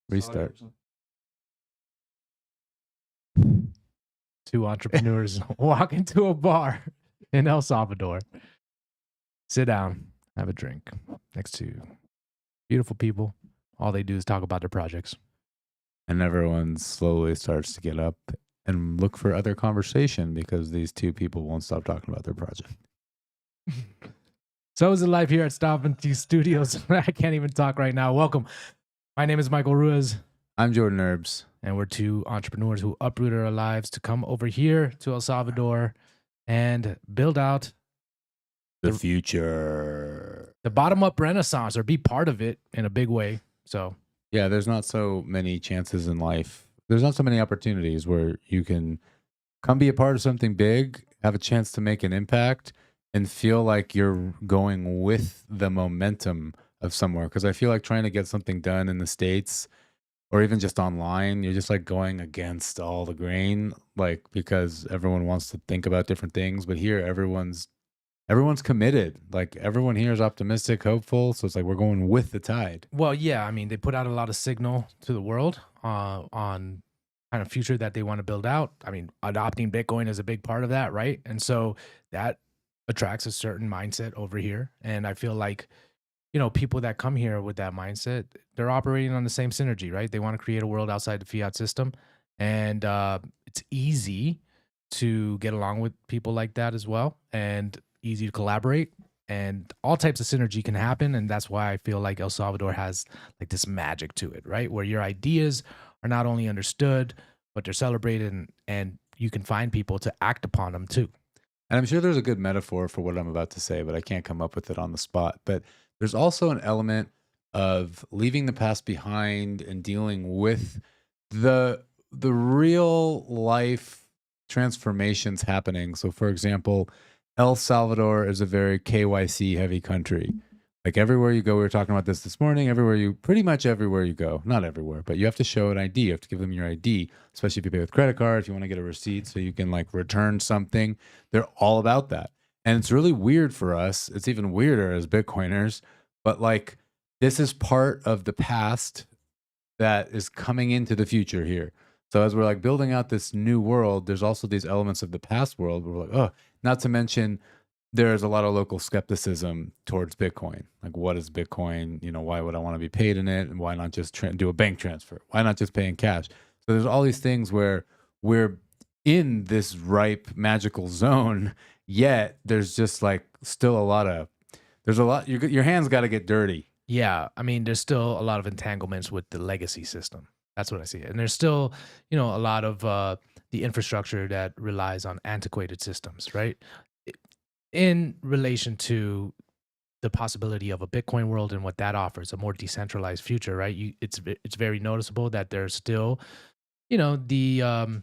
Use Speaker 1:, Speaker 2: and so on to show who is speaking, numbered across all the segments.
Speaker 1: Restart.
Speaker 2: Two entrepreneurs walk into a bar in El Salvador, sit down, have a drink next to beautiful people. All they do is talk about their projects.
Speaker 1: And everyone slowly starts to get up and look for other conversation because these two people won't stop talking about their project.
Speaker 2: So is it live here at Stop and Tea Studios. I can't even talk right now. Welcome. My name is Michael Ruiz.
Speaker 1: I'm Jordan Herbs.
Speaker 2: And we're two entrepreneurs who uprooted our lives to come over here to El Salvador and build out
Speaker 1: the future.
Speaker 2: The bottom-up renaissance, or be part of it in a big way. So
Speaker 1: yeah, there's not so many chances in life. There's not so many opportunities where you can come be a part of something big, have a chance to make an impact, and feel like you're going with the momentum of somewhere. Because I feel like trying to get something done in the States or even just online, you're just like going against all the grain, like because everyone wants to think about different things. But here, everyone's committed. Like everyone here is optimistic, hopeful. So it's like we're going with the tide.
Speaker 2: Well, yeah, I mean, they put out a lot of signal to the world on kind of future that they want to build out. I mean, adopting Bitcoin is a big part of that, right? And so that attracts a certain mindset over here. And I feel like, you know, people that come here with that mindset, they're operating on the same synergy, right? They want to create a world outside the fiat system. And it's easy to get along with people like that as well. And easy to collaborate, and all types of synergy can happen. And that's why I feel like El Salvador has like this magic to it, right? Where your ideas are not only understood, but they're celebrated, and you can find people to act upon them too.
Speaker 1: And I'm sure there's a good metaphor for what I'm about to say, but I can't come up with it on the spot. But there's also an element of leaving the past behind and dealing with the real life transformations happening. So for example, El Salvador is a very KYC heavy country. Like everywhere you go, we were talking about this morning, pretty much everywhere you go, not everywhere, but you have to show an ID. You have to give them your ID, especially if you pay with credit card, if you want to get a receipt so you can like return something. They're all about that. And it's really weird for us. It's even weirder as Bitcoiners, but like this is part of the past that is coming into the future here. So as we're like building out this new world, there's also these elements of the past world where we're like, oh, not to mention there's a lot of local skepticism towards Bitcoin. Like, what is Bitcoin? You know, why would I want to be paid in it? And why not just do a bank transfer? Why not just pay in cash? So there's all these things where we're in this ripe magical zone, yet there's just like still your hands got to get dirty.
Speaker 2: Yeah. I mean, there's still a lot of entanglements with the legacy system. That's what I see. And there's still, you know, a lot of the infrastructure that relies on antiquated systems, right? In relation to the possibility of a Bitcoin world and what that offers, a more decentralized future, right? It's very noticeable that there's still, you know, the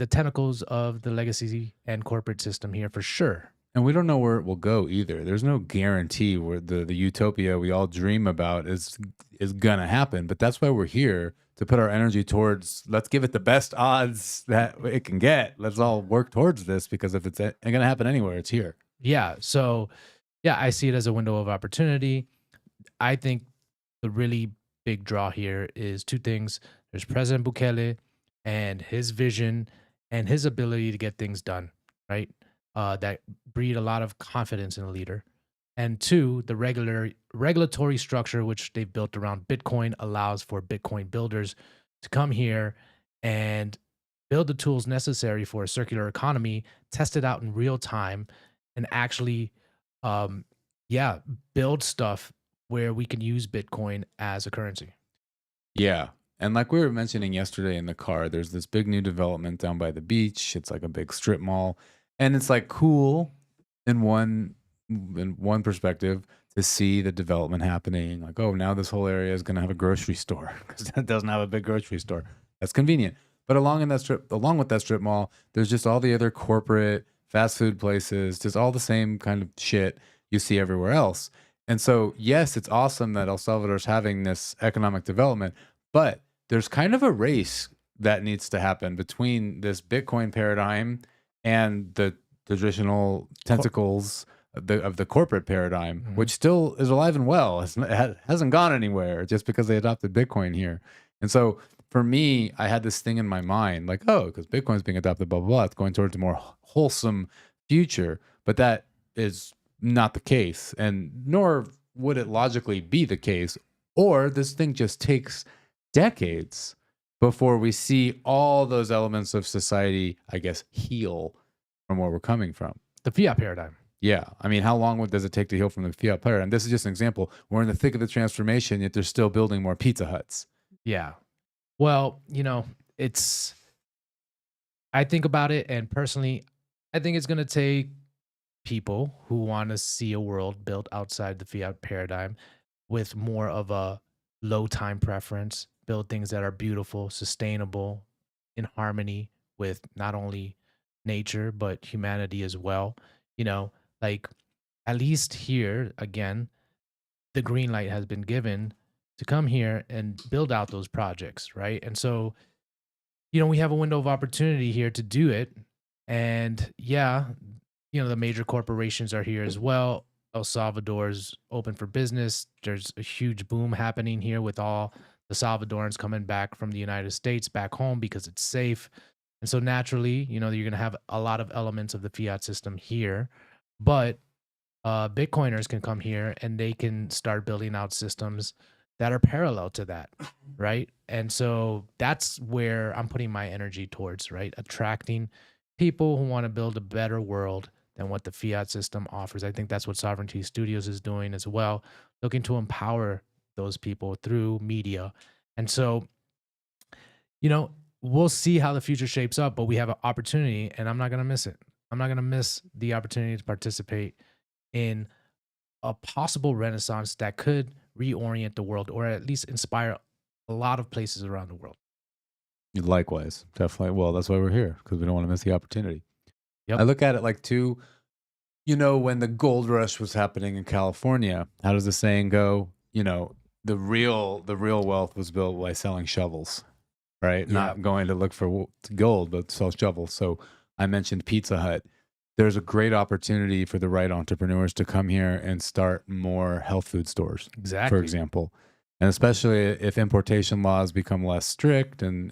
Speaker 2: tentacles of the legacy and corporate system here for sure.
Speaker 1: And we don't know where it will go either. There's no guarantee where the utopia we all dream about is gonna happen. But that's why we're here, to put our energy towards, let's give it the best odds that it can get. Let's all work towards this, because if it's gonna happen anywhere, it's here.
Speaker 2: Yeah. So yeah, I see it as a window of opportunity. I think the really big draw here is two things. There's President Bukele and his vision and his ability to get things done, right? That breed a lot of confidence in a leader. And two, the regulatory structure which they've built around Bitcoin allows for Bitcoin builders to come here and build the tools necessary for a circular economy, test it out in real time, and actually, build stuff where we can use Bitcoin as a currency.
Speaker 1: Yeah. And like we were mentioning yesterday in the car, there's this big new development down by the beach. It's like a big strip mall. And it's like cool in one perspective to see the development happening. Like, oh, now this whole area is going to have a grocery store because it doesn't have a big grocery store. That's convenient. But along with that strip mall, there's just all the other corporate fast food places, just all the same kind of shit you see everywhere else. And so, yes, it's awesome that El Salvador's having this economic development, but there's kind of a race that needs to happen between this Bitcoin paradigm and the traditional tentacles of the corporate paradigm,
Speaker 2: Mhm.
Speaker 1: which still is alive and well. Hasn't gone anywhere just because they adopted Bitcoin here. And so for me, I had this thing in my mind, like, oh, because Bitcoin's being adopted, blah, blah, blah, it's going towards a more wholesome future. But that is not the case. And nor would it logically be the case. Or this thing just takes decades before we see all those elements of society, I guess, heal from where we're coming from.
Speaker 2: The fiat paradigm.
Speaker 1: Yeah. I mean, how long does it take to heal from the fiat paradigm? This is just an example. We're in the thick of the transformation, yet they're still building more Pizza Huts.
Speaker 2: Yeah. Well, it's I think about it, and personally, I think it's going to take people who want to see a world built outside the fiat paradigm with more of a low time preference, build things that are beautiful, sustainable, in harmony with not only nature but humanity as well. You know, like at least here again, the green light has been given to come here and build out those projects, right? And so, we have a window of opportunity here to do it. And yeah, the major corporations are here as well. El Salvador's open for business. There's a huge boom happening here with all the Salvadorans coming back from the United States back home because it's safe. And so naturally, you're going to have a lot of elements of the fiat system here. But Bitcoiners can come here and they can start building out systems that are parallel to that, right? And so that's where I'm putting my energy towards, right? Attracting people who want to build a better world than what the fiat system offers. I think that's what Sovereignty Studios is doing as well, looking to empower those people through media. And so, you know, we'll see how the future shapes up, but we have an opportunity and I'm not going to miss it. I'm not going to miss the opportunity to participate in a possible renaissance that could reorient the world or at least inspire a lot of places around the world.
Speaker 1: Likewise, definitely. Well, that's why we're here, because we don't want to miss the opportunity. I
Speaker 2: Yep.
Speaker 1: look at it like too, when the gold rush was happening in California, how does the saying go? The real wealth was built by selling shovels, right?
Speaker 2: Yeah.
Speaker 1: Not going to look for gold, but sell shovels. So I mentioned Pizza Hut. There's a great opportunity for the right entrepreneurs to come here and start more health food stores, for
Speaker 2: Exactly.
Speaker 1: example. And especially if importation laws become less strict and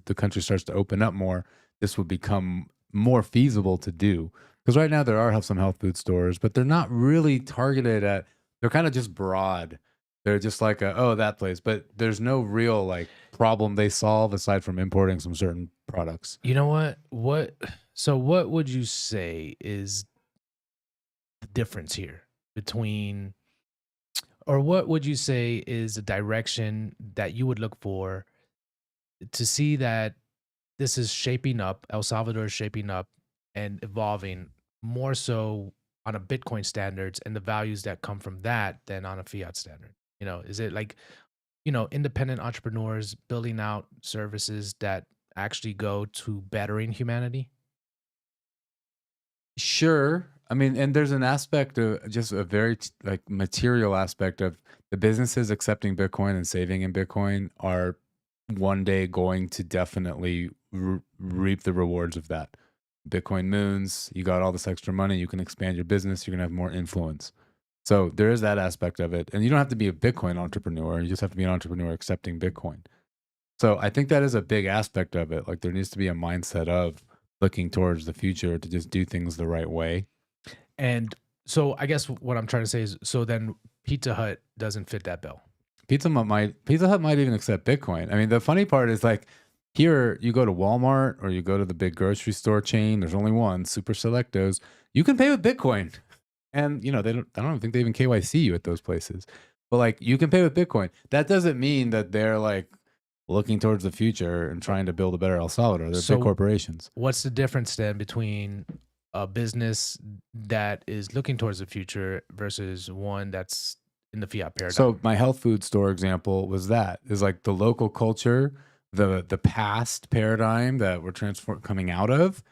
Speaker 1: the country starts to open up more, this will become more feasible to do. Because right now there are some health food stores, but they're not really targeted at, they're kind of just broad. They're just like, oh, that place. But there's no real like problem they solve aside from importing some certain products.
Speaker 2: You know what? What would you say is the difference here between, or what would you say is a direction that you would look for to see that this is shaping up, El Salvador is shaping up and evolving more so on a Bitcoin standards and the values that come from that than on a fiat standard? Is it like, independent entrepreneurs building out services that actually go to bettering humanity?
Speaker 1: Sure. I mean, and there's an aspect of just a very like material aspect of the businesses accepting Bitcoin and saving in Bitcoin are one day going to definitely reap the rewards of that. Bitcoin moons, you got all this extra money, you can expand your business, you're going to have more influence. So there is that aspect of it. And you don't have to be a Bitcoin entrepreneur, you just have to be an entrepreneur accepting Bitcoin. So I think that is a big aspect of it. Like there needs to be a mindset of looking towards the future to just do things the right way.
Speaker 2: And so I guess what I'm trying to say is, so then Pizza Hut doesn't fit that bill.
Speaker 1: Pizza Hut might even accept Bitcoin. I mean, the funny part is like here you go to Walmart or you go to the big grocery store chain. There's only one, Super Selectos. You can pay with Bitcoin, and they don't. I don't think they even KYC you at those places. But like you can pay with Bitcoin. That doesn't mean that they're like looking towards the future and trying to build a better El Salvador. They're big
Speaker 2: So
Speaker 1: corporations.
Speaker 2: what's the difference then between a business that is looking towards the future versus one that's in the fiat paradigm?
Speaker 1: So my health food store example was that is like the local culture, the past paradigm that we're coming out of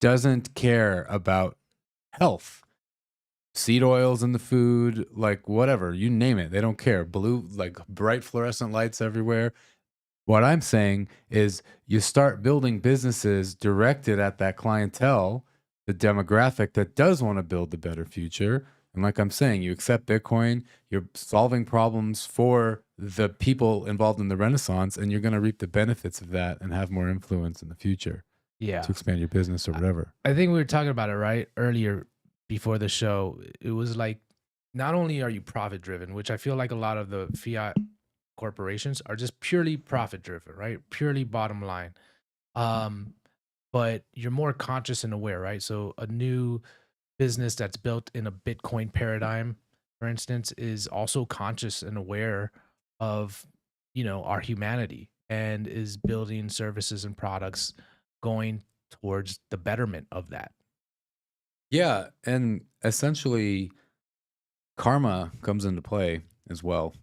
Speaker 1: doesn't care about health. Seed oils in the food, like whatever, you name it, they don't care. Blue, like bright fluorescent lights everywhere. What I'm saying is you start building businesses directed at that clientele the demographic that does want to build the better future. And like I'm saying, you accept Bitcoin, you're solving problems for the people involved in the Renaissance, and you're going to reap the benefits of that and have more influence in the future
Speaker 2: Yeah.
Speaker 1: to expand your business or
Speaker 2: I
Speaker 1: whatever.
Speaker 2: I think we were talking about it right earlier before the show. It was like, not only are you profit driven, which I feel like a lot of the fiat corporations are just purely profit driven, right? Purely bottom line. Um, but you're more conscious and aware, right? So a new business that's built in a Bitcoin paradigm, for instance, is also conscious and aware of, our humanity, and is building services and products going towards the betterment of that.
Speaker 1: Yeah. And essentially, karma comes into play as well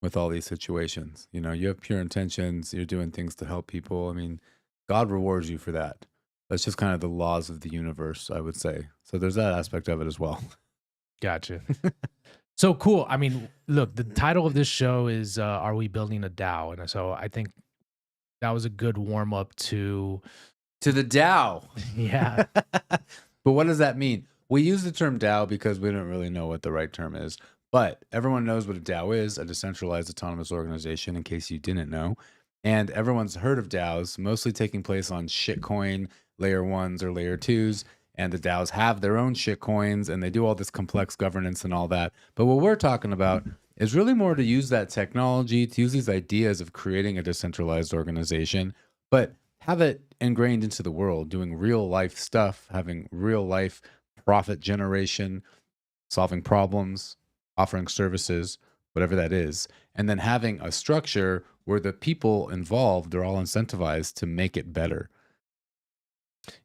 Speaker 1: with all these situations. You know, you have pure intentions, you're doing things to help people. I mean, God rewards you for that. That's just kind of the laws of the universe, I would say. So there's that aspect of it as well.
Speaker 2: Gotcha. So cool. I mean, look, the title of this show is "Are We Building a DAO?" And so I think that was a good warm up to,
Speaker 1: To the DAO.
Speaker 2: yeah,
Speaker 1: But what does that mean? We use the term DAO because we don't really know what the right term is. But everyone knows what a DAO is, a decentralized autonomous organization, in case you didn't know. And everyone's heard of DAOs, mostly taking place on shitcoin layer ones or layer twos. And the DAOs have their own shitcoins and they do all this complex governance and all that. But what we're talking about is really more to use that technology, to use these ideas of creating a decentralized organization, but have it ingrained into the world, doing real life stuff, having real life profit generation, solving problems, offering services, whatever that is, and then having a structure where the people involved are all incentivized to make it better.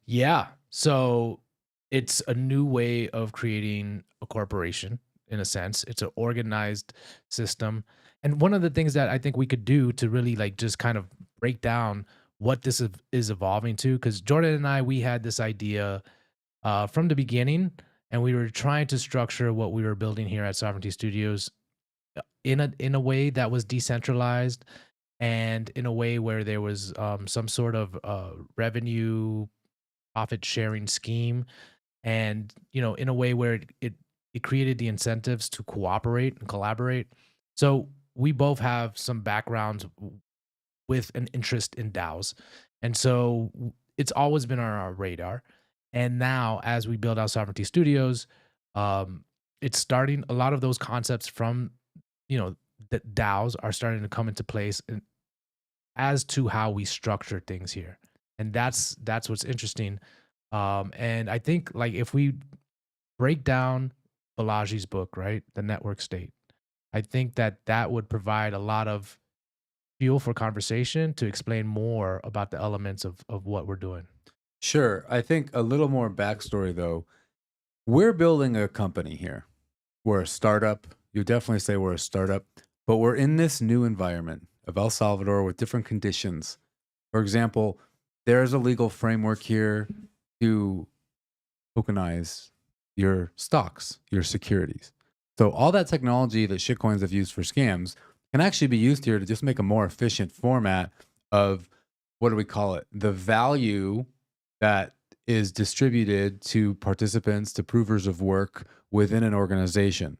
Speaker 2: yeah. So it's a new way of creating a corporation. In a sense, it's an organized system. And one of the things that I think we could do to really like just kind of break down what this is evolving to, because Jordan and I, we had this idea from the beginning, and we were trying to structure what we were building here at Sovereignty Studios in a way that was decentralized, and in a way where there was some sort of revenue profit sharing scheme, and in a way where it created the incentives to cooperate and collaborate. So we both have some backgrounds with an interest in DAOs. And so it's always been on our radar. And now, as we build out Sovereignty Studios, um, it's starting, a lot of those concepts from, the DAOs are starting to come into place as to how we structure things here. And that's what's interesting. And I think, like, if we break down Balaji's book, right, The Network State, I think that would provide a lot of fuel for conversation to explain more about the elements of what we're doing.
Speaker 1: Sure. I think a little more backstory though. We're building a company here. We're a startup. You definitely say we're a startup, but we're in this new environment of El Salvador with different conditions. For example, there's a legal framework here to tokenize your stocks, your securities. So all that technology that shitcoins have used for scams can actually be used here to just make a more efficient format of, what do we call it? The value that is distributed to participants, to provers of work within an organization.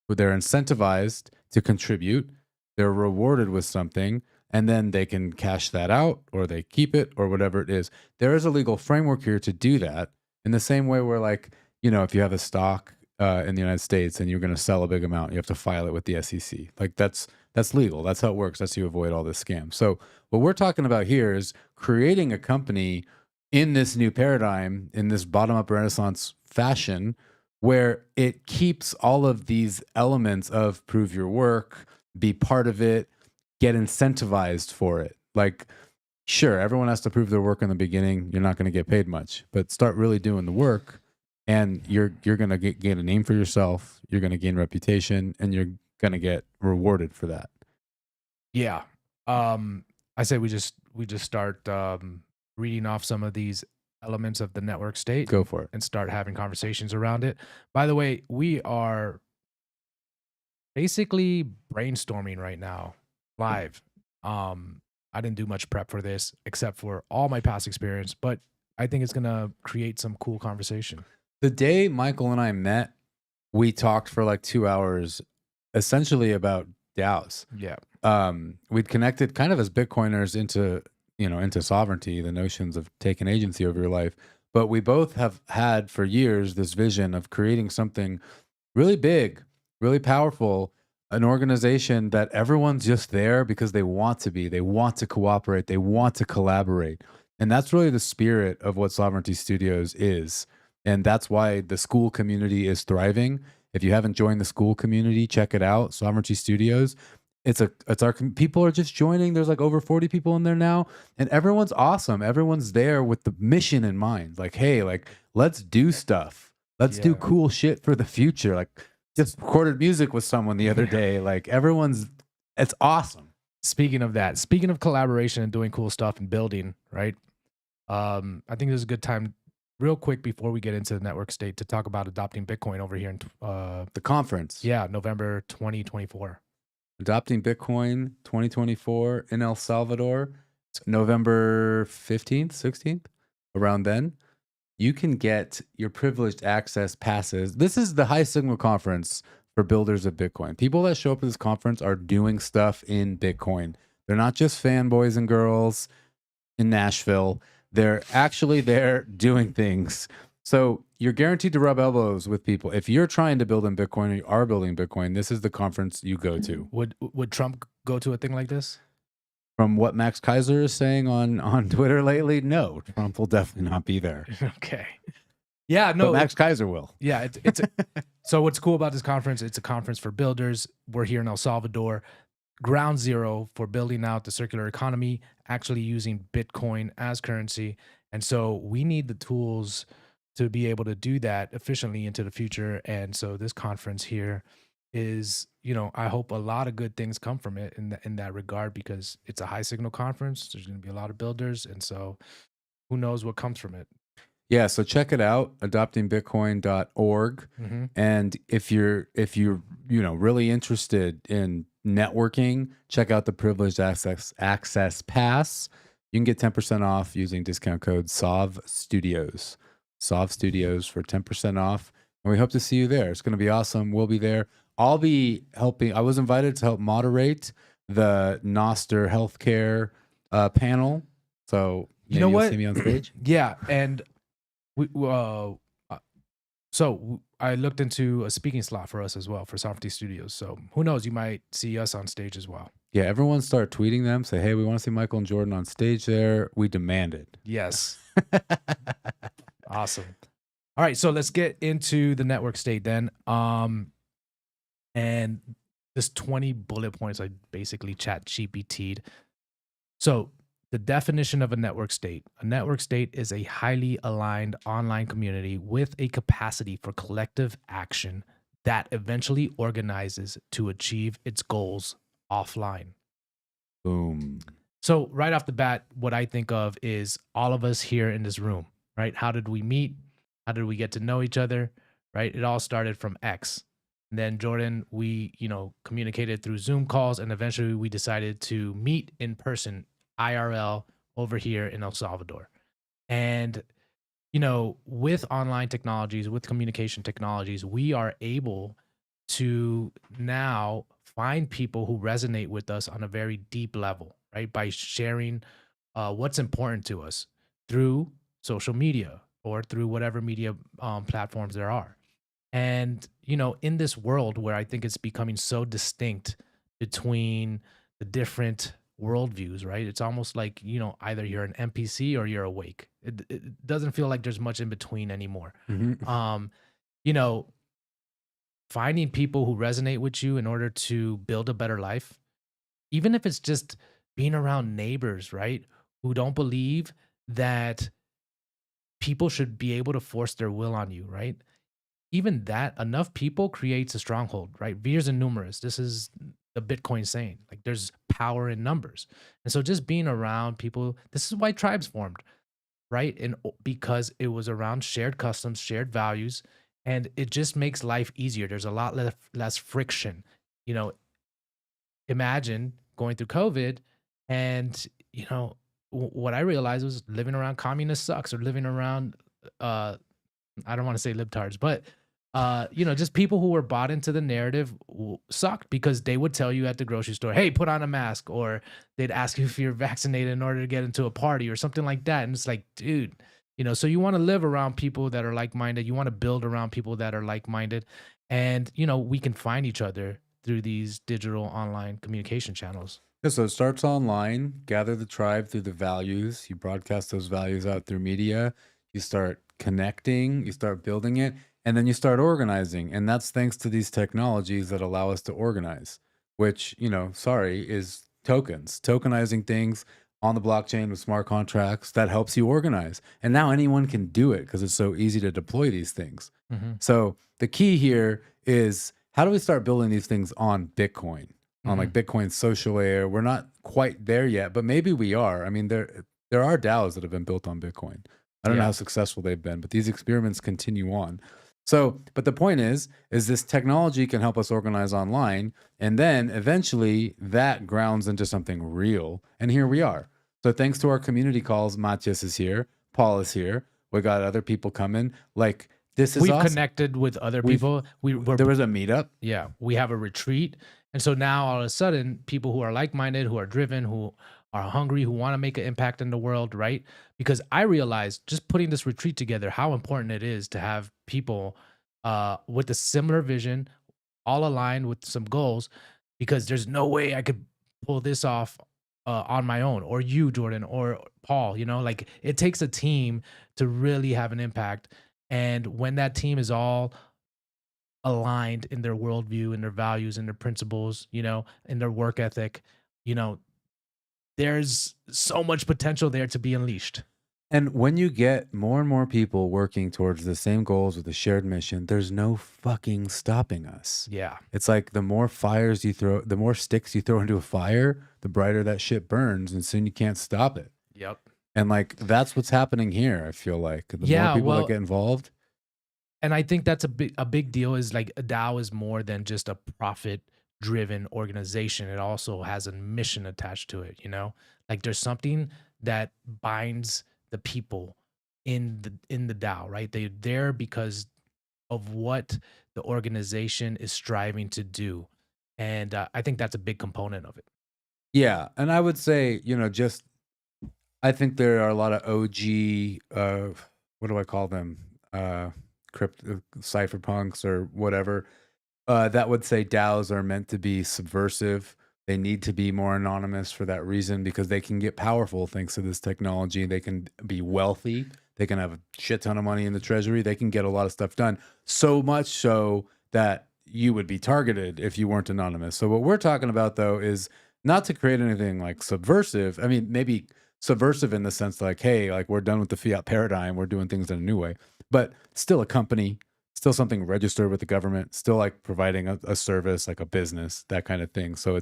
Speaker 1: Where they're incentivized to contribute, they're rewarded with something, and then they can cash that out or they keep it or whatever it is. There is a legal framework here to do that in the same way where, like, if you have a stock in the United States and you're going to sell a big amount, you have to file it with the SEC. Like that's legal. That's how it works. That's how you avoid all this scam. So what we're talking about here is creating a company in this new paradigm, in this bottom-up Renaissance fashion, where it keeps all of these elements of prove your work, be part of it, get incentivized for it. Like, sure, everyone has to prove their work in the beginning. You're not going to get paid much, but start really doing the work, and you're going to gain a name for yourself. You're going to gain reputation, and you're going to get rewarded for that.
Speaker 2: Yeah. I say we just start reading off some of these elements of the network state
Speaker 1: Go for it.
Speaker 2: and start having conversations around it. By the way, we are basically brainstorming right now live. I didn't do much prep for this except for all my past experience, but I think it's gonna create some cool conversation.
Speaker 1: The day Michael and I met, we talked for like 2 hours, essentially about DAOs.
Speaker 2: Yeah.
Speaker 1: We'd connected kind of as Bitcoiners into, into sovereignty, the notions of taking agency over your life. But we both have had for years this vision of creating something really big, really powerful, an organization that everyone's just there because they want to be, they want to cooperate, they want to collaborate. And that's really the spirit of what Sovereignty Studios is. And that's why the school community is thriving. If you haven't joined the school community, check it out, Sovereignty Studios. It's our people are just joining. There's like over 40 people in there now, and everyone's awesome. Everyone's there with the mission in mind. Like, hey, like let's do stuff. Let's do
Speaker 2: Yeah.
Speaker 1: cool shit for the future. Like just recorded music with someone the other day. Like it's awesome.
Speaker 2: Speaking of that, speaking of collaboration and doing cool stuff and building, right? I think this is a good time, real quick, before we get into the network state, to talk about adopting Bitcoin over here in
Speaker 1: The conference.
Speaker 2: November 2024.
Speaker 1: Adopting Bitcoin 2024 in El Salvador, November 15th, 16th, around then. You can get your privileged access passes. This is the high signal conference for builders of Bitcoin. People that show up at this conference are doing stuff in Bitcoin. They're not just fanboys and girls in Nashville. They're actually there doing things. So you're guaranteed to rub elbows with people. If you're trying to build in Bitcoin or you are building Bitcoin, this is the conference you go to.
Speaker 2: Would Trump go to a thing like this?
Speaker 1: From what Max Kaiser is saying on Twitter lately, no, Trump will definitely not be there.
Speaker 2: Okay. Yeah, no.
Speaker 1: But Max Kaiser will.
Speaker 2: Yeah, so what's cool about this conference, it's a conference for builders. We're here in El Salvador, ground zero for building out the circular economy, actually using Bitcoin as currency. And so we need the tools to be able to do that efficiently into the future. And so this conference here is, I hope a lot of good things come from it in that regard, because it's a high signal conference. There's going to be a lot of builders. And so who knows what comes from it.
Speaker 1: Yeah, so check it out, adoptingbitcoin.org.
Speaker 2: Mm-hmm.
Speaker 1: And if you're really interested in networking, check out the privileged access pass. You can get 10% off using discount code SOV Studios. SOV Studios for 10% off. And we hope to see you there. It's going to be awesome. We'll be there. I'll be helping. I was invited to help moderate the Noster Healthcare panel. So maybe
Speaker 2: know
Speaker 1: you'll
Speaker 2: what?
Speaker 1: see me on stage.
Speaker 2: Yeah, and so I looked into a speaking slot for us as well for Sovereignty Studios. So who knows? You might see us on stage as well.
Speaker 1: Yeah, everyone start tweeting them. Say, hey, we want to see Michael and Jordan on stage there. We demand it.
Speaker 2: Yes. Awesome. All right, so let's get into the network state then. And this 20 bullet points I basically chat GPT'd. So the definition of a network state is a highly aligned online community with a capacity for collective action that eventually organizes to achieve its goals offline.
Speaker 1: Boom.
Speaker 2: So right off the bat, what I think of is all of us here in this room, right? How did we meet? How did we get to know each other, right? It all started from X. And then Jordan, we, communicated through Zoom calls, and eventually we decided to meet in person, IRL, over here in El Salvador. And, with online technologies, with communication technologies, we are able to now find people who resonate with us on a very deep level, right? By sharing what's important to us through social media or through whatever media platforms there are. And, in this world where I think it's becoming so distinct between the different worldviews, right? It's almost like, either you're an NPC or you're awake. It doesn't feel like there's much in between anymore.
Speaker 1: Mhm.
Speaker 2: Finding people who resonate with you in order to build a better life, even if it's just being around neighbors, right? Who don't believe that people should be able to force their will on you, right? Even that, enough people creates a stronghold, right? Virs and numerous. This is the Bitcoin saying. Like, there's power in numbers. And so just being around people, this is why tribes formed, right? And because it was around shared customs, shared values, and it just makes life easier. There's a lot less friction. Imagine going through COVID and, what I realized was living around communists sucks, or living around, uh, I don't want to say libtards, but just people who were bought into the narrative sucked, because they would tell you at the grocery store, "Hey, put on a mask," or they'd ask you if you're vaccinated in order to get into a party or something like that. And it's like, dude, so you want to live around people that are like-minded. You want to build around people that are like-minded, and we can find each other through these digital online communication channels.
Speaker 1: Yeah, so it starts online, gather the tribe through the values. You broadcast those values out through media. You start connecting, you start building it, and then you start organizing. And that's thanks to these technologies that allow us to organize, which, sorry, is tokens, tokenizing things on the blockchain with smart contracts that helps you organize. And now anyone can do it because it's so easy to deploy these things.
Speaker 2: Hmm.
Speaker 1: So the key here is, how do we start building these things on Bitcoin? On like
Speaker 2: Hmm.
Speaker 1: Bitcoin's social layer. We're not quite there yet, but maybe we are. I mean, there are DAOs that have been built on Bitcoin. I don't know
Speaker 2: Yeah.
Speaker 1: how successful they've been, but these experiments continue on. So, but the point is this technology can help us organize online, and then eventually that grounds into something real. And here we are. So thanks to our community calls, Matias is here, Paul is here. We got other people coming. Like, this is
Speaker 2: We've
Speaker 1: awesome.
Speaker 2: connected with other
Speaker 1: We've
Speaker 2: people.
Speaker 1: There was a meetup.
Speaker 2: Yeah, we have a retreat. And so now all of a sudden, people who are like-minded, who are driven, who are hungry, who want to make an impact in the world, right? Because I realized, just putting this retreat together, how important it is to have people with a similar vision, all aligned with some goals, because there's no way I could pull this off on my own, or you, Jordan, or Paul. Like, it takes a team to really have an impact. And when that team is all aligned in their worldview, in their values, in their principles, in their work ethic, you know, there's so much potential there to be unleashed.
Speaker 1: And when you get more and more people working towards the same goals with a shared mission, there's no fucking stopping us.
Speaker 2: Yeah.
Speaker 1: It's like the more fires you throw, the more sticks you throw into a fire, the brighter that shit burns, and soon you can't stop it.
Speaker 2: Yep.
Speaker 1: And like that's what's happening here, I feel like. The more
Speaker 2: Yeah.
Speaker 1: people that
Speaker 2: Well,
Speaker 1: get involved,
Speaker 2: and I think that's a big deal. Is like, a DAO is more than just a profit driven organization. It also has a mission attached to it. Like, there's something that binds the people in the DAO, right? They're there because of what the organization is striving to do. And I think that's a big component of it.
Speaker 1: yeah. And I would say, just I think there are a lot of OG, what do I call them? Crypto cypherpunks or whatever, that would say DAOs are meant to be subversive. They need to be more anonymous for that reason because they can get powerful thanks to this technology. They can be wealthy. They can have a shit ton of money in the treasury. They can get a lot of stuff done. So much so that you would be targeted if you weren't anonymous. So what we're talking about though is not to create anything like subversive. I mean, maybe subversive in the sense like, hey, like we're done with the fiat paradigm. We're doing things in a new way, but still a company, still something registered with the government, still like providing a service, like a business, that kind of thing. So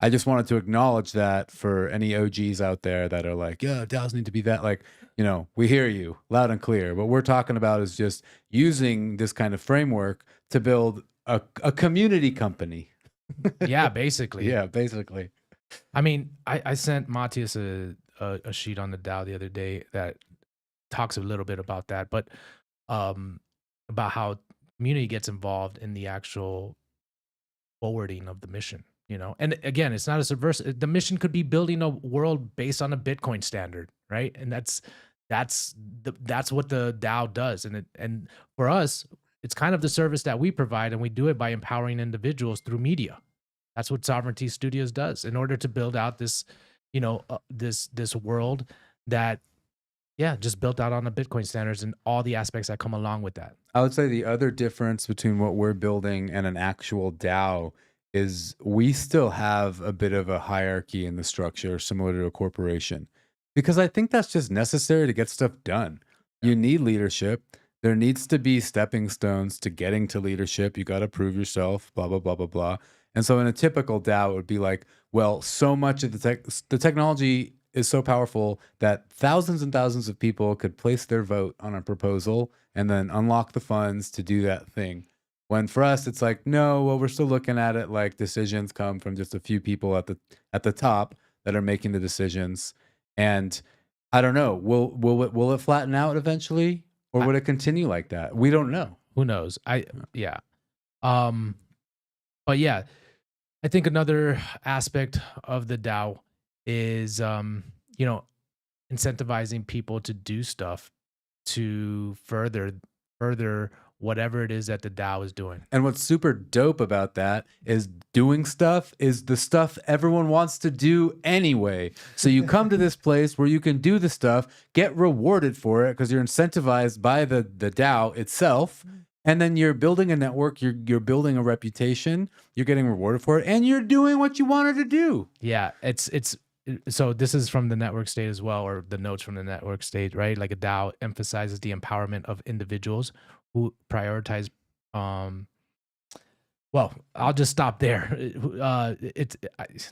Speaker 1: I just wanted to acknowledge that for any OGs out there that are like, yeah, DAOs need to be that. Like, we hear you loud and clear. What we're talking about is just using this kind of framework to build a community company.
Speaker 2: Yeah, basically.
Speaker 1: Yeah, basically.
Speaker 2: I mean, I sent Matthias a sheet on the DAO the other day that talks a little bit about that, but um, about how community gets involved in the actual forwarding of the mission. And again, it's not a subversive. The mission could be building a world based on a Bitcoin standard, right? And that's what the DAO does. And for us, it's kind of the service that we provide, and we do it by empowering individuals through media. That's what Sovereignty Studios does in order to build out this, this world that, yeah, just built out on the Bitcoin standards and all the aspects that come along with that.
Speaker 1: I would say the other difference between what we're building and an actual DAO is we still have a bit of a hierarchy in the structure similar to a corporation because I think that's just necessary to get stuff done.
Speaker 2: Yeah.
Speaker 1: You need leadership. There needs to be stepping stones to getting to leadership. You got to prove yourself, blah, blah, blah, blah, blah. And so in a typical DAO, it would be like, well, so much of the technology is so powerful that thousands and thousands of people could place their vote on a proposal and then unlock the funds to do that thing. When for us, it's like, no, well, we're still looking at it like decisions come from just a few people at the top that are making the decisions. And I don't know, will it flatten out eventually, or
Speaker 2: I,
Speaker 1: would it continue like that? We don't know.
Speaker 2: who knows? Yeah. Um, but yeah, I think another aspect of the DAO is, you know, incentivizing people to do stuff to further whatever it is that the DAO is doing.
Speaker 1: And what's super dope about that is doing stuff is the stuff everyone wants to do anyway. So you come to this place where you can do the stuff, get rewarded for it because you're incentivized by the DAO itself. And then you're building a network, you're building a reputation, you're getting rewarded for it, and you're doing what you wanted to do.
Speaker 2: Yeah, it's so this is from the network state as well, or the notes from the network state, right? Like a DAO emphasizes the empowerment of individuals who prioritize. Um, well, I'll just stop there.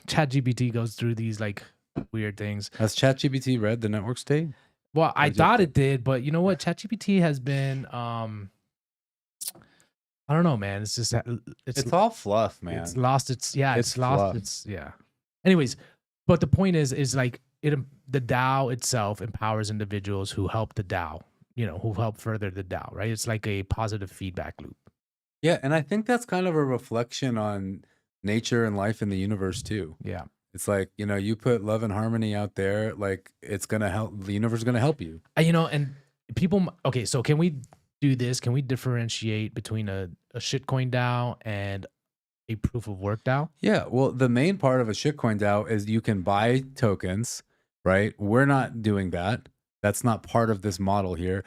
Speaker 2: ChatGPT goes through these like weird things.
Speaker 1: Has ChatGPT read the network state?
Speaker 2: Well, I thought it did, but you know what? ChatGPT has been. I don't know, man. It's just
Speaker 1: it's all fluff, man.
Speaker 2: It's lost its
Speaker 1: It's
Speaker 2: lost
Speaker 1: fluff.
Speaker 2: its Anyways, but the point is like the DAO itself empowers individuals who help the DAO, who help further the DAO, right? It's like a positive feedback loop.
Speaker 1: Yeah, and I think that's kind of a reflection on nature and life in the universe too.
Speaker 2: Yeah.
Speaker 1: It's like, you put love and harmony out there, like it's going to help, the universe is going to help you.
Speaker 2: And people, okay, so can we do this? Can we differentiate between a shitcoin DAO and a proof of work DAO?
Speaker 1: Yeah, well, the main part of a shitcoin DAO is you can buy tokens, right? We're not doing that. That's not part of this model here.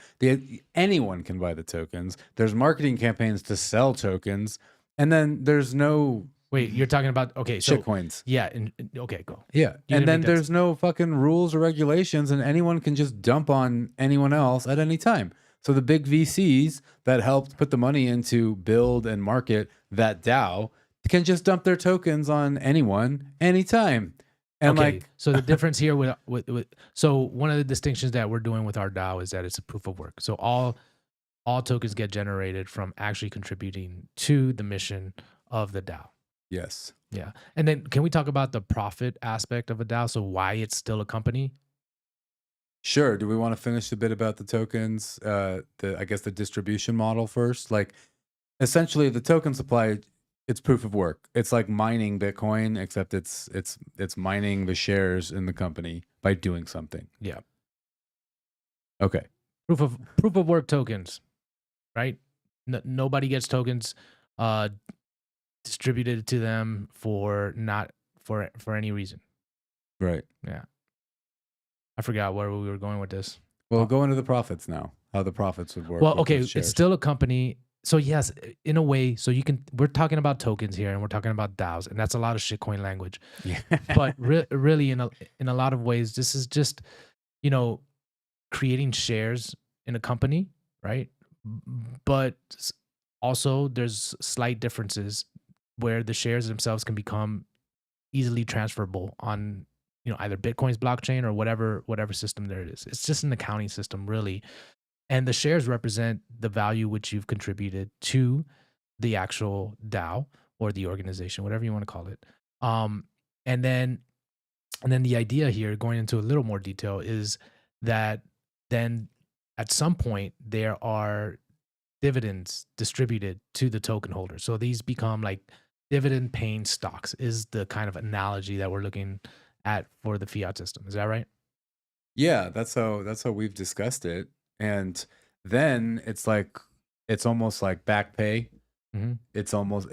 Speaker 1: Anyone can buy the tokens. There's marketing campaigns to sell tokens, and then there's no.
Speaker 2: Wait, you're talking about so
Speaker 1: shitcoins?
Speaker 2: Yeah, okay, go.
Speaker 1: Yeah, and then there's no fucking rules or regulations, and anyone can just dump on anyone else at any time. So the big VCs that helped put the money into build and market that DAO can just dump their tokens on anyone anytime. And
Speaker 2: okay, so the difference here with so one of the distinctions that we're doing with our DAO is that it's a proof of work. So all tokens get generated from actually contributing to the mission of the DAO.
Speaker 1: Yes.
Speaker 2: Yeah. And then can we talk about the profit aspect of a DAO? So why it's still a company?
Speaker 1: Sure. Do we want to finish the bit about the tokens? I guess the distribution model first. Like essentially the token supply, it's proof of work. It's like mining Bitcoin, except it's mining the shares in the company by doing something.
Speaker 2: Yeah.
Speaker 1: Okay.
Speaker 2: Proof of work tokens, right? Nobody gets tokens distributed to them for any reason.
Speaker 1: Right.
Speaker 2: Yeah. I forgot where we were going with this.
Speaker 1: Well, go into the profits now. How the profits would work.
Speaker 2: Well, okay, it's still a company. So yes, in a way, so we're talking about tokens here and we're talking about DAOs, and that's a lot of shitcoin language.
Speaker 1: Yeah.
Speaker 2: But really in a lot of ways, this is just, creating shares in a company, right? But also there's slight differences where the shares themselves can become easily transferable on either Bitcoin's blockchain or whatever system there is. It's just an accounting system, really. And the shares represent the value which you've contributed to the actual DAO or the organization, whatever you want to call it. And then the idea here, going into a little more detail, is that then at some point there are dividends distributed to the token holders. So these become like dividend paying stocks is the kind of analogy that we're looking at for the fiat system. Is that right?
Speaker 1: Yeah, that's how we've discussed it. And then it's almost like back pay.
Speaker 2: Mm-hmm.
Speaker 1: It's almost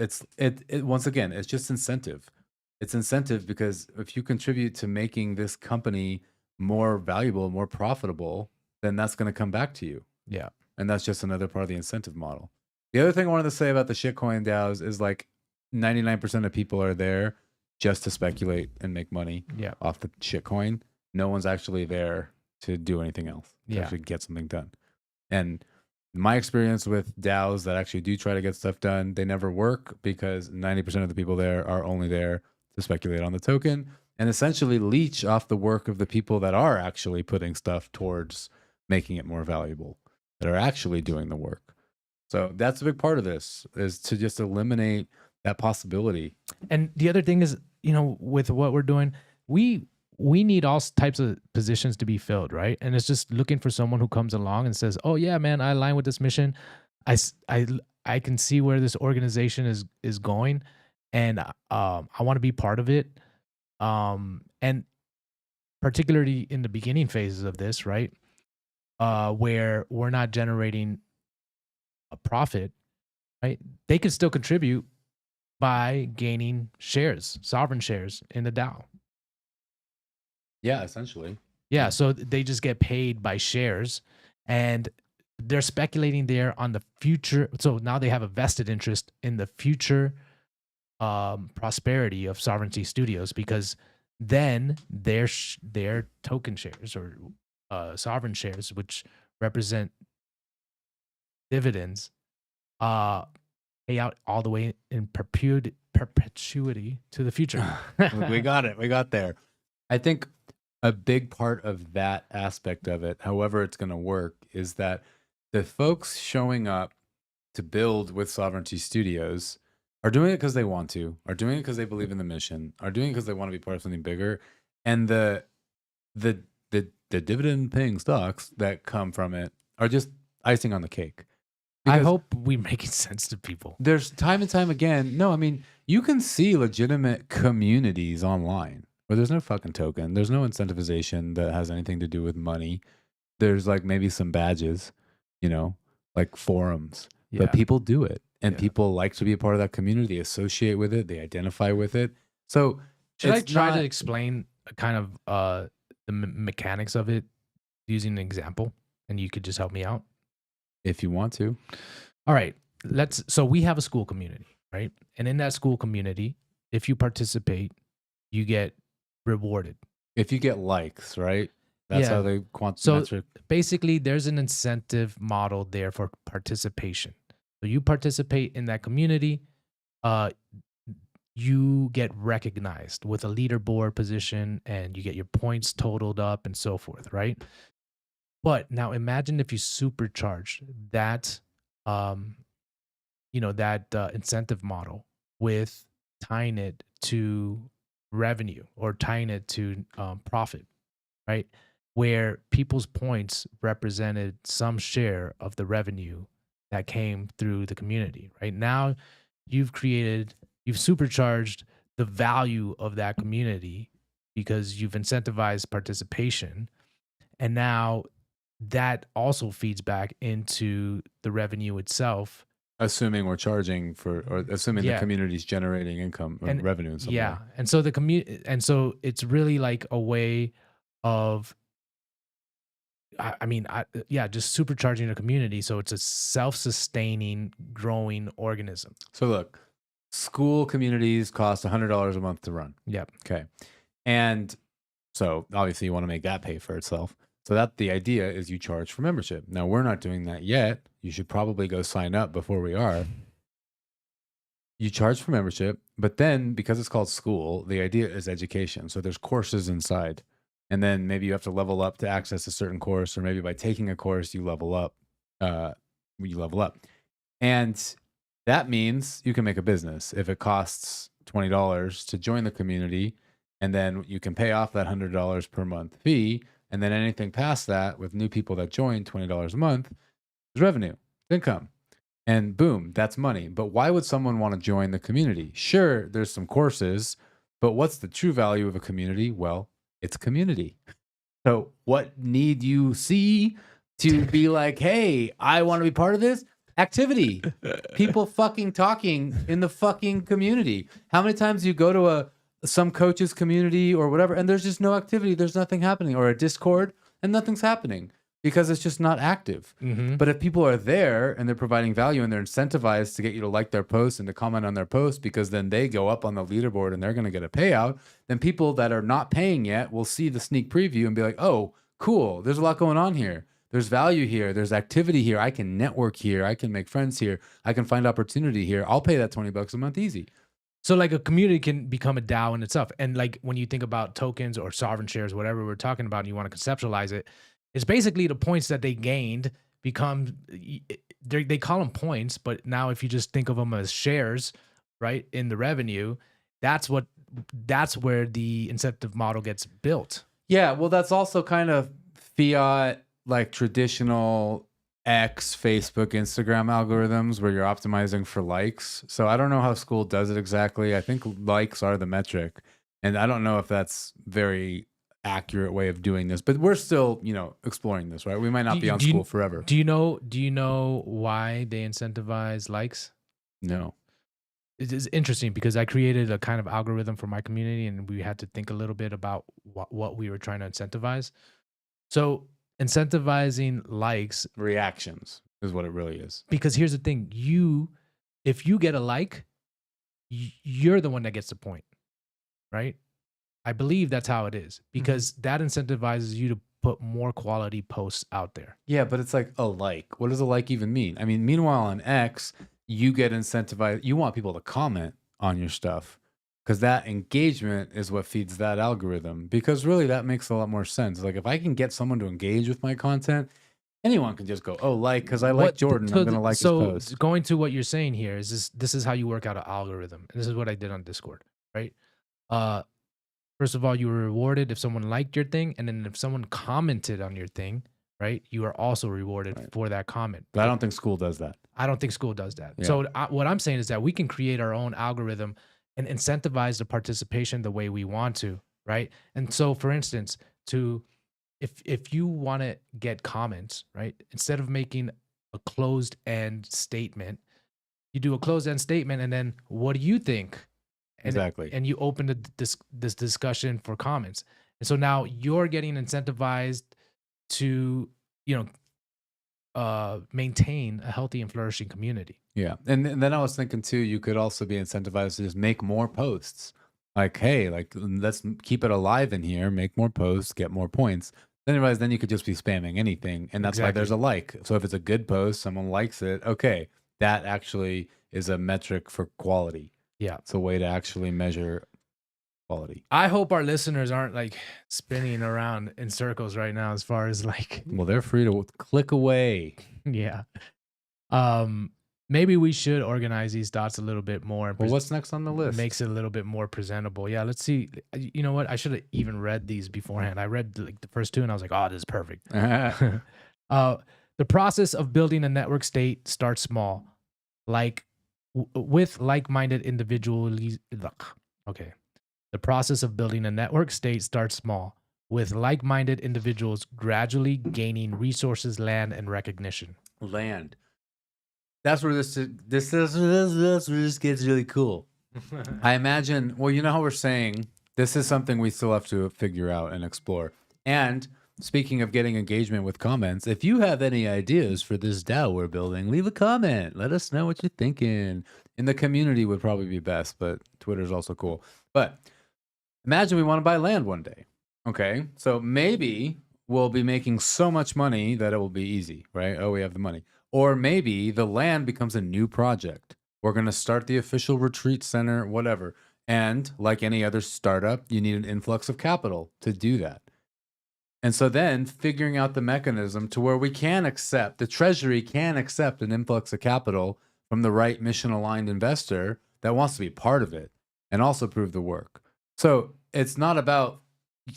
Speaker 1: once again, it's just incentive. It's incentive because if you contribute to making this company more valuable, more profitable, then that's going to come back to you.
Speaker 2: Yeah.
Speaker 1: And that's just another part of the incentive model. The other thing I wanted to say about the shitcoin DAOs is like 99% of people are there just to speculate and make money off the shitcoin. No one's actually there to do anything else, to actually get something done. And my experience with DAOs that actually do try to get stuff done, they never work because 90% of the people there are only there to speculate on the token and essentially leech off the work of the people that are actually putting stuff towards making it more valuable, that are actually doing the work. So that's a big part of this, is to just eliminate that possibility.
Speaker 2: And the other thing is, with what we're doing, we we need all types of positions to be filled, right? And it's just looking for someone who comes along and says, "Oh yeah, man, I align with this mission. I s- I can see where this organization is going, and I want to be part of it." And particularly in the beginning phases of this, right, where we're not generating a profit, right? They could still contribute by gaining shares, sovereign shares in the DAO.
Speaker 1: Yeah, essentially.
Speaker 2: Yeah, so they just get paid by shares, and they're speculating there on the future. So now they have a vested interest in the future prosperity of Sovereignty Studios, because then their token shares or sovereign shares, which represent dividends, uh, pay out all the way in perpetuity to the future.
Speaker 1: We got it. We got there. I think a big part of that aspect of it, however it's going to work, is that the folks showing up to build with Sovereignty Studios are doing it because they want to, are doing it because they believe in the mission, are doing it because they want to be part of something bigger, and the the dividend paying stocks that come from it are just icing on the cake.
Speaker 2: I
Speaker 1: Because
Speaker 2: hope we making sense to people.
Speaker 1: there's time and time again. No, I mean, you can see legitimate communities online where there's no fucking token. There's no incentivization that has anything to do with money. There's like maybe some badges, you know, like forums,
Speaker 2: Yeah.
Speaker 1: but people do it, and
Speaker 2: Yeah.
Speaker 1: people like to be a part of that community. They associate with it. They identify with it. So
Speaker 2: Should I
Speaker 1: it's
Speaker 2: try
Speaker 1: not,
Speaker 2: to explain kind of the mechanics of it using an example, and you could just help me out?
Speaker 1: if you want to.
Speaker 2: All right. So we have a school community, right? And in that school community, if you participate, you get rewarded.
Speaker 1: If you get likes, right? That's
Speaker 2: Yeah.
Speaker 1: how they
Speaker 2: So
Speaker 1: metric.
Speaker 2: basically, there's an incentive model there for participation. So you participate in that community, uh, you get recognized with a leaderboard position, and you get your points totaled up and so forth, right? But now imagine if you supercharge that, um, that incentive model with tying it to revenue or tying it to profit, right? Where people's points represented some share of the revenue that came through the community, right? Now you've supercharged the value of that community because you've incentivized participation. And now that also feeds back into the revenue itself.
Speaker 1: Assuming we're charging for, or assuming the
Speaker 2: Yeah.
Speaker 1: community's generating income or
Speaker 2: And
Speaker 1: revenue in some way.
Speaker 2: yeah. And so and so it's really like a way of, just supercharging a community. So it's a self-sustaining, growing organism.
Speaker 1: So look, school communities cost $100 a month to run.
Speaker 2: Yep.
Speaker 1: Okay. And so obviously you want to make that pay for itself. So that the idea is you charge for membership. Now we're not doing that yet. You should probably go sign up before we are. You charge for membership, but then because it's called school, the idea is education. So there's courses inside. And then maybe you have to level up to access a certain course, or maybe by taking a course, you level up. And that means you can make a business. If it costs $20 to join the community, and then you can pay off that $100 per month fee, and then anything past that with new people that join, $20 a month, is revenue, income. And boom, that's money. But why would someone want to join the community? Sure, there's some courses, but what's the true value of a community? Well, it's community. So what need you see to be like, hey, I want to be part of this? Activity. People fucking talking in the fucking community. How many times do you go to some coach's community or whatever, and there's just no activity, there's nothing happening, or a Discord and nothing's happening because it's just not active.
Speaker 2: Mm-hmm.
Speaker 1: But if people are there and they're providing value and they're incentivized to get you to like their posts and to comment on their posts, because then they go up on the leaderboard and they're going to get a payout, then people that are not paying yet will see the sneak preview and be like, oh, cool, there's a lot going on here. There's value here. There's activity here. I can network here. I can make friends here. I can find opportunity here. I'll pay that $20 a month easy.
Speaker 2: So like a community can become a DAO in itself. And like when you think about tokens or sovereign shares, whatever we're talking about, and you want to conceptualize it, it's basically the points that they gained become, they call them points, but now if you just think of them as shares, right, in the revenue, that's what that's where the incentive model gets built.
Speaker 1: Yeah, well, that's also kind of fiat, like traditional X, Facebook, Instagram algorithms where you're optimizing for likes. So I don't know how school does it exactly. I think likes are the metric. And I don't know if that's very accurate way of doing this, but we're still, exploring this, right? We might not be on school forever.
Speaker 2: Do you know why they incentivize likes?
Speaker 1: No.
Speaker 2: It is interesting because I created a kind of algorithm for my community, and we had to think a little bit about what we were trying to incentivize. So incentivizing likes,
Speaker 1: Reactions is what it really is.
Speaker 2: because here's the thing: if you get a like, you're the one that gets the point, right? I believe that's how it is, because that incentivizes you to put more quality posts out there.
Speaker 1: Yeah, but it's like a like. What does a like even mean? I mean, meanwhile on X, you get incentivized. You want people to comment on your stuff because that engagement is what feeds that algorithm. Because really, that makes a lot more sense. Like if I can get someone to engage with my content, anyone can just go, "Oh, like," because I like Jordan. I'm gonna like his post.
Speaker 2: Going to what you're saying here is this is how you work out an algorithm, and this is what I did on Discord, right? First of all, you were rewarded if someone liked your thing, and then if someone commented on your thing, right, you are also rewarded for that comment.
Speaker 1: But I don't think school does that.
Speaker 2: I don't think school does that.
Speaker 1: Yeah.
Speaker 2: So what I'm saying is that we can create our own algorithm and incentivize the participation the way we want to, right? And so, for instance, if you want to get comments, right, instead of making a closed end statement, you do a closed end statement, and then what do you think?
Speaker 1: Exactly.
Speaker 2: And you open this discussion for comments. And so now you're getting incentivized to, maintain a healthy and flourishing community.
Speaker 1: Yeah. And then I was thinking too, you could also be incentivized to just make more posts. Like, hey, like let's keep it alive in here, make more posts, get more points. Then you realize then you could just be spamming anything. And that's why there's a like. So if it's a good post, someone likes it, okay, that actually is a metric for quality.
Speaker 2: Yeah.
Speaker 1: It's a way to actually measure quality.
Speaker 2: I hope our listeners aren't like spinning around in circles right now as far as like,
Speaker 1: well, they're free to click away.
Speaker 2: Yeah. Maybe we should organize these dots a little bit more.
Speaker 1: Well, what's next on the list?
Speaker 2: Makes it a little bit more presentable. Yeah, let's see. You know what? I should have even read these beforehand. I read like the first two and I was like, oh, this is perfect. The process of building a network state starts small, with like-minded individuals. Okay. The process of building a network state starts small, with like-minded individuals gradually gaining resources, land, and recognition.
Speaker 1: Land. That's where this gets really cool. I imagine, well, you know how we're saying this is something we still have to figure out and explore. And speaking of getting engagement with comments, if you have any ideas for this DAO we're building, leave a comment. Let us know what you're thinking. In the community would probably be best, but Twitter's also cool. But imagine we want to buy land one day. Okay, so maybe we'll be making so much money that it will be easy, right? Oh, we have the money. Or maybe the land becomes a new project. We're going to start the official retreat center, whatever. And like any other startup, you need an influx of capital to do that. And so then figuring out the mechanism to where we can accept, the treasury can accept an influx of capital from the right mission-aligned investor that wants to be part of it and also prove the work. So it's not about,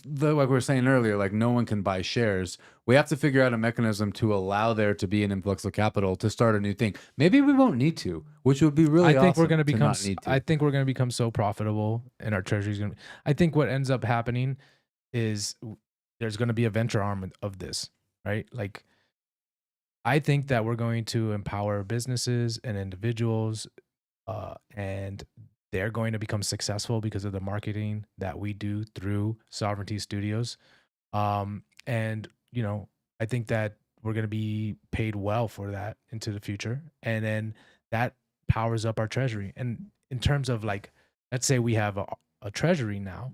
Speaker 1: like we were saying earlier, like no one can buy shares. We have to figure out a mechanism to allow there to be an influx of capital to start a new thing. Maybe we won't need to, which would be really awesome. I think we're
Speaker 2: going to become so profitable, and our treasury is going to. I think what ends up happening is there's going to be a venture arm of this, right? Like, I think that we're going to empower businesses and individuals, and they're going to become successful because of the marketing that we do through Sovereignty Studios. And, I think that we're going to be paid well for that into the future. And then that powers up our treasury. And in terms of like, let's say we have a treasury now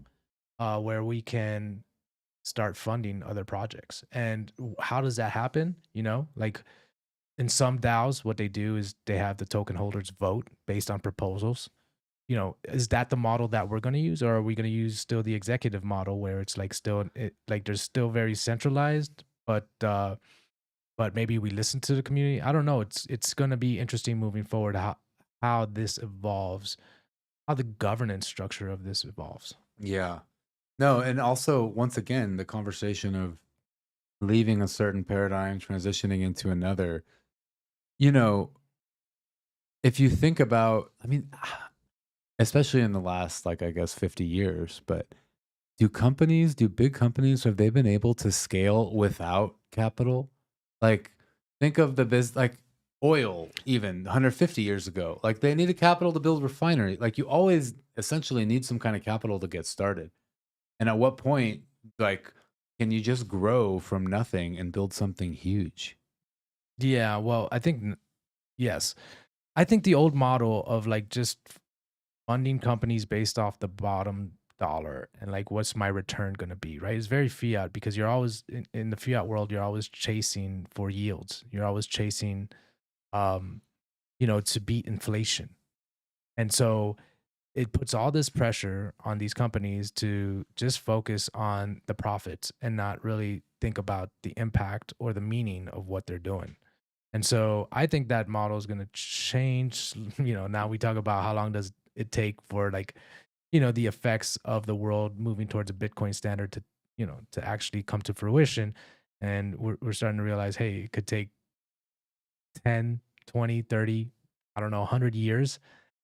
Speaker 2: where we can start funding other projects. And how does that happen? Like in some DAOs, what they do is they have the token holders vote based on proposals. Is that the model that we're going to use, or are we going to use still the executive model where it's like there's still very centralized, but maybe we listen to the community? I don't know. It's going to be interesting moving forward how this evolves. how the governance structure of this evolves.
Speaker 1: Yeah. No, and also once again, the conversation of leaving a certain paradigm, transitioning into another. You know, if you think about, I mean, especially in the last, like, I guess, 50 years, but do big companies, have they been able to scale without capital? Like, think of the like oil, even 150 years ago. Like, they needed capital to build refinery. Like, you always essentially need some kind of capital to get started. And at what point, like, can you just grow from nothing and build something huge?
Speaker 2: Yeah, well, I think yes. I think the old model of like just funding companies based off the bottom dollar and like what's my return going to be, right? It's very fiat because you're always in the fiat world, you're always chasing for yields. You're always chasing um to beat inflation. And so it puts all this pressure on these companies to just focus on the profits and not really think about the impact or the meaning of what they're doing. And so I think that model is going to change. Now we talk about how long does it take for like, the effects of the world moving towards a Bitcoin standard to actually come to fruition. And we're starting to realize, hey, it could take 10, 20, 30, I don't know, 100 years.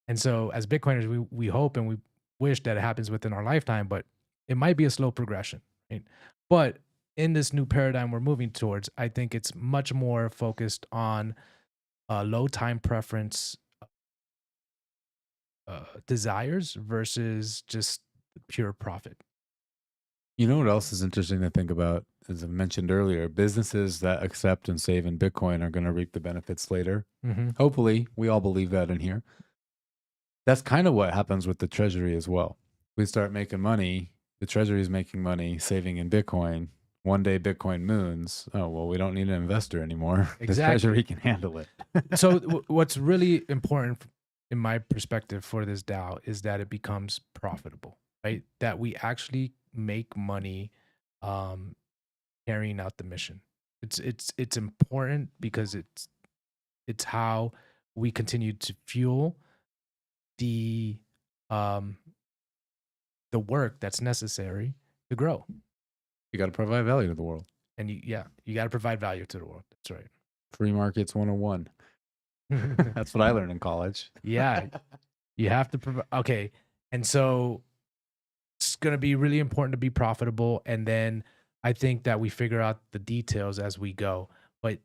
Speaker 2: And so as Bitcoiners, we hope and we wish that it happens within our lifetime, but it might be a slow progression, right? But in this new paradigm we're moving towards, I think it's much more focused on low time preference desires versus just pure profit.
Speaker 1: You know what else is interesting to think about? As I mentioned earlier, businesses that accept and save in Bitcoin are going to reap the benefits later.
Speaker 2: Hmm.
Speaker 1: Hopefully, we all believe that in here. That's kind of what happens with the treasury as well. We start making money, the treasury is making money, saving in Bitcoin. One day Bitcoin moons. Oh, well, we don't need an investor anymore. The treasury
Speaker 2: Exactly.
Speaker 1: can handle it.
Speaker 2: So what's really important in my perspective for this DAO is that it becomes profitable, right? That we actually make money um, carrying out the mission. It's important because it's how we continue to fuel the um the work that's necessary to grow.
Speaker 1: You got to provide value to the world.
Speaker 2: And you got to provide value to the world. That's
Speaker 1: Free markets 101.
Speaker 2: right.
Speaker 1: That's what I learned in college.
Speaker 2: Yeah, you have to provide. Okay, and so it's going to be really important to be profitable, and then I think that we figure out the details as we go. But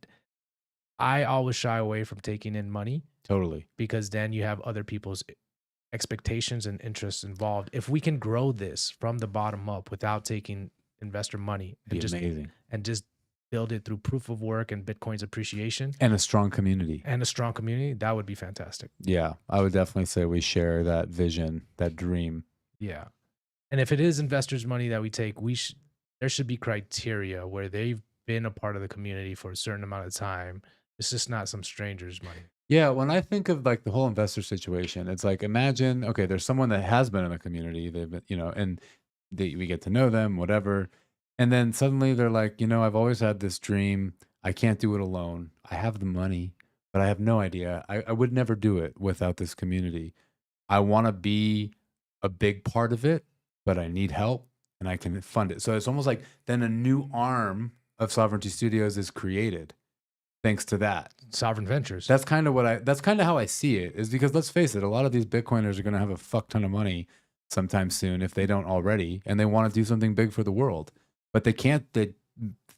Speaker 2: I always shy away from taking in money
Speaker 1: Totally.
Speaker 2: because then you have other people's expectations and interests involved. If we can grow this from the bottom up without taking investor money
Speaker 1: Be amazing.
Speaker 2: and just build it through proof of work and Bitcoin's appreciation
Speaker 1: And a strong community.
Speaker 2: and a strong community, that would be fantastic.
Speaker 1: Yeah, I would definitely say we share that vision, that dream.
Speaker 2: Yeah. And if it is investors' money that we take, there should be criteria where they've been a part of the community for a certain amount of time. It's just not some stranger's money.
Speaker 1: Yeah, when I think of like the whole investor situation, it's like imagine, okay, there's someone that has been in the community, they've been, and we get to know them, whatever. And then suddenly they're like, I've always had this dream. I can't do it alone. I have the money, but I have no idea. I would never do it without this community. I want to be a big part of it, but I need help and I can fund it. So it's almost like then a new arm of Sovereignty Studios is created thanks to that.
Speaker 2: Sovereign Ventures.
Speaker 1: That's kind of that's kind of how I see it, is because let's face it, a lot of these Bitcoiners are going to have a fuck ton of money sometime soon if they don't already, and they want to do something big for the world, but they can't.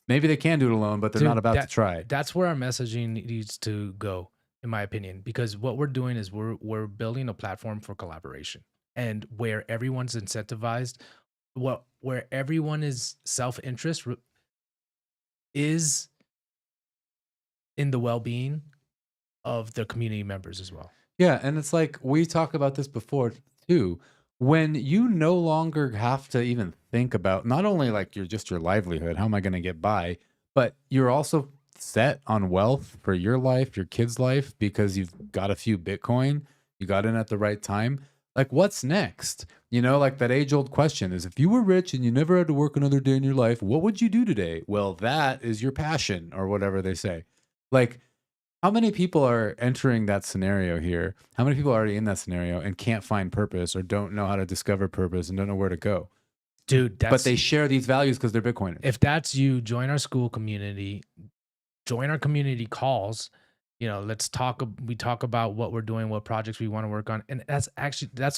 Speaker 1: Maybe they can do it alone, but they're not about to try.
Speaker 2: That's where our messaging needs to go, in my opinion, because what we're doing is we're building a platform for collaboration, and where everyone's incentivized, where everyone is self-interest is in the well-being of the community members as well.
Speaker 1: Yeah, and it's like we talked about this before too. When you no longer have to even think about not only like your livelihood, how am I going to get by, but you're also set on wealth for your life, your kid's life, because you've got a few Bitcoin, you got in at the right time. Like, what's next? Like that age-old question is, if you were rich and you never had to work another day in your life, what would you do today? Well, that is your passion, or whatever they say. Like, How many people are entering that scenario here? How many people are already in that scenario and can't find purpose or don't know how to discover purpose and don't know where to go?
Speaker 2: Dude,
Speaker 1: But they share these values because they're Bitcoiners.
Speaker 2: if that's you, join our school community, join our community calls. Let's talk. We talk about what we're doing, what projects we want to work on, and that's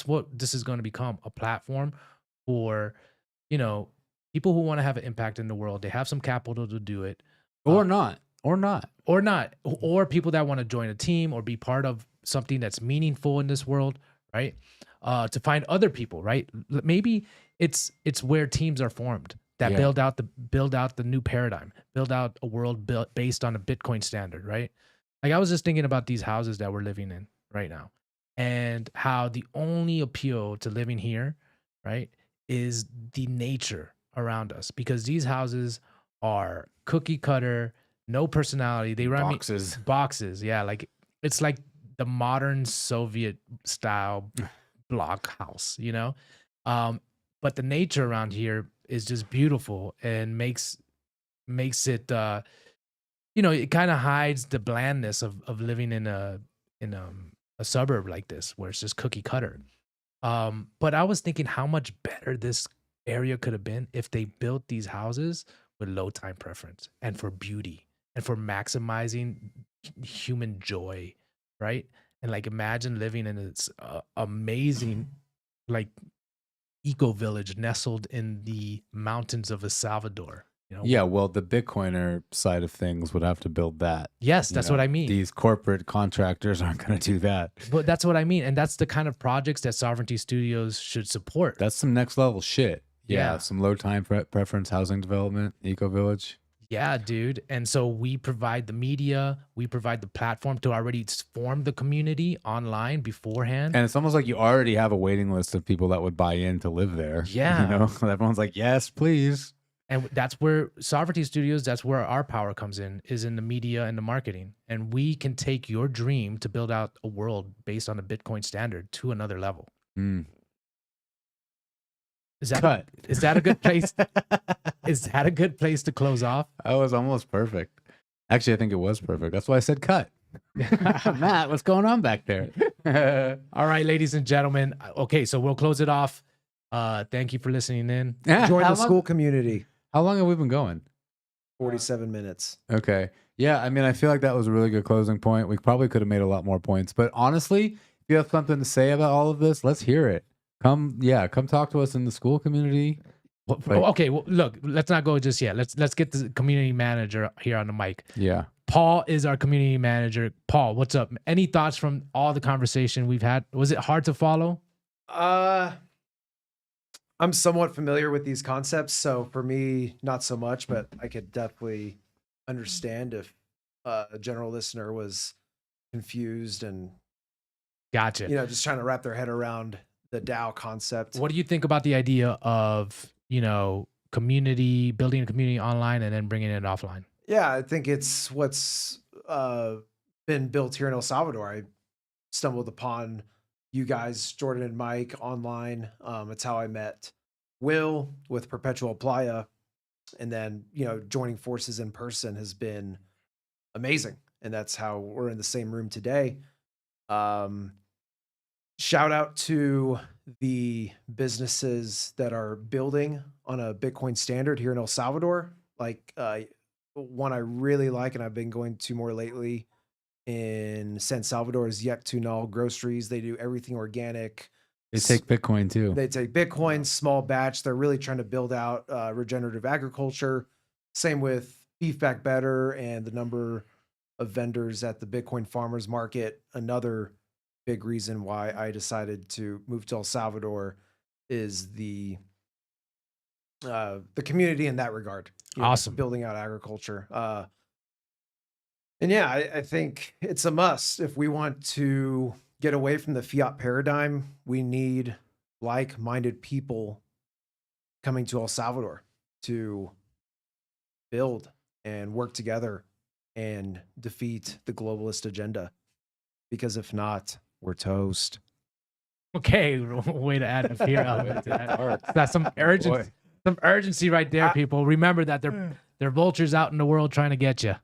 Speaker 2: what this is going to become, a platform for, people who want to have an impact in the world. They have some capital to do it,
Speaker 1: Or not.
Speaker 2: or people that want to join a team or be part of something that's meaningful in this world, right? To find other people, right? Maybe it's where teams are formed that
Speaker 1: Yeah.
Speaker 2: build out the new paradigm, build out a world built based on a Bitcoin standard, right? Like, I was just thinking about these houses that we're living in right now, and how the only appeal to living here, right, is the nature around us, because these houses are cookie cutter, no personality. They remind me boxes, yeah, like it's like the modern Soviet style block house, but the nature around here is just beautiful and makes it it kind of hides the blandness of living in a suburb like this where it's just cookie cutter. But I was thinking how much better this area could have been if they built these houses with low time preference and for beauty and for maximizing human joy, right? And like, imagine living in this amazing, like, eco village nestled in the mountains of El Salvador.
Speaker 1: Yeah, well, the Bitcoiner side of things would have to build that.
Speaker 2: Yes, that's what I mean.
Speaker 1: These corporate contractors aren't going to do that.
Speaker 2: But that's what I mean. And that's the kind of projects that Sovereignty Studios should support.
Speaker 1: That's some next level shit.
Speaker 2: Yeah.
Speaker 1: Some low time preference housing development, eco village.
Speaker 2: Yeah, dude. And so we provide the media, we provide the platform to already form the community online beforehand.
Speaker 1: And it's almost like you already have a waiting list of people that would buy in to live there.
Speaker 2: Yeah.
Speaker 1: Everyone's like, yes, please.
Speaker 2: And that's where Sovereignty Studios, that's where our power comes in, is in the media and the marketing. And we can take your dream to build out a world based on a Bitcoin standard to another level.
Speaker 1: Mm.
Speaker 2: Is that a good place? Is that a good place to close off?
Speaker 1: That was almost perfect. Actually, I think it was perfect. That's why I said cut. Matt, what's going on back there?
Speaker 2: All right, ladies and gentlemen. Okay, so we'll close it off. Thank you for listening in.
Speaker 3: Join the school community.
Speaker 1: How long have we been going?
Speaker 3: 47 minutes.
Speaker 1: Okay. Yeah, I mean, I feel like that was a really good closing point. We probably could have made a lot more points. But honestly, if you have something to say about all of this, let's hear it. Come talk to us in the school community.
Speaker 2: Okay, well, look, let's not go just yet. Let's get the community manager here on the mic.
Speaker 1: Yeah.
Speaker 2: Paul is our community manager. Paul, what's up? Any thoughts from all the conversation we've had? Was it hard to follow?
Speaker 3: I'm somewhat familiar with these concepts, so for me, not so much, but I could definitely understand if a general listener was confused and
Speaker 2: Gotcha.
Speaker 3: Just trying to wrap their head around the DAO concept.
Speaker 2: What do you think about the idea of, community, building a community online and then bringing it offline?
Speaker 3: Yeah, I think it's what's been built here in El Salvador. I stumbled upon you guys, Jordan and Mike, online. It's how I met Will with Perpetual Playa. And then, joining forces in person has been amazing. And that's how we're in the same room today. Shout out to the businesses that are building on a Bitcoin standard here in El Salvador. Like one I really like, and I've been going to more lately in San Salvador, is Yet Tunal Groceries. They do everything organic.
Speaker 1: They take Bitcoin too.
Speaker 3: They take Bitcoin, small batch. They're really trying to build out regenerative agriculture. Same with Beef Back Better and the number of vendors at the Bitcoin farmers market. Another big reason why I decided to move to El Salvador is the community in that regard.
Speaker 2: Awesome.
Speaker 3: Building out agriculture. And yeah, I think it's a must. If we want to get away from the fiat paradigm, we need like-minded people coming to El Salvador to build and work together and defeat the globalist agenda. Because if not, we're toast.
Speaker 2: Okay, way to add a fear element to that. That's some urgency. Some urgency right there, people. Remember that they're vultures out in the world trying to get you.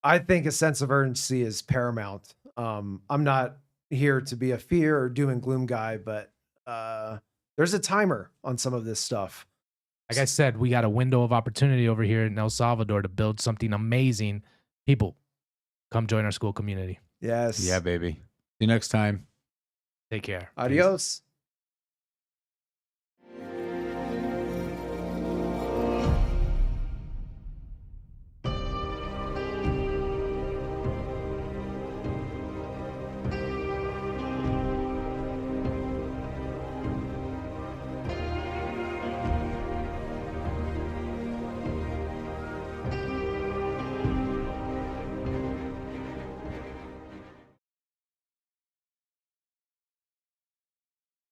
Speaker 3: I think a sense of urgency is paramount. I'm not here to be a fear or doom and gloom guy, but there's a timer on some of this stuff.
Speaker 2: Like I said, we got a window of opportunity over here in El Salvador to build something amazing. People, come join our school community.
Speaker 3: Yes.
Speaker 1: Yeah, baby. See you next time.
Speaker 2: Take care. Peace.
Speaker 3: Adios.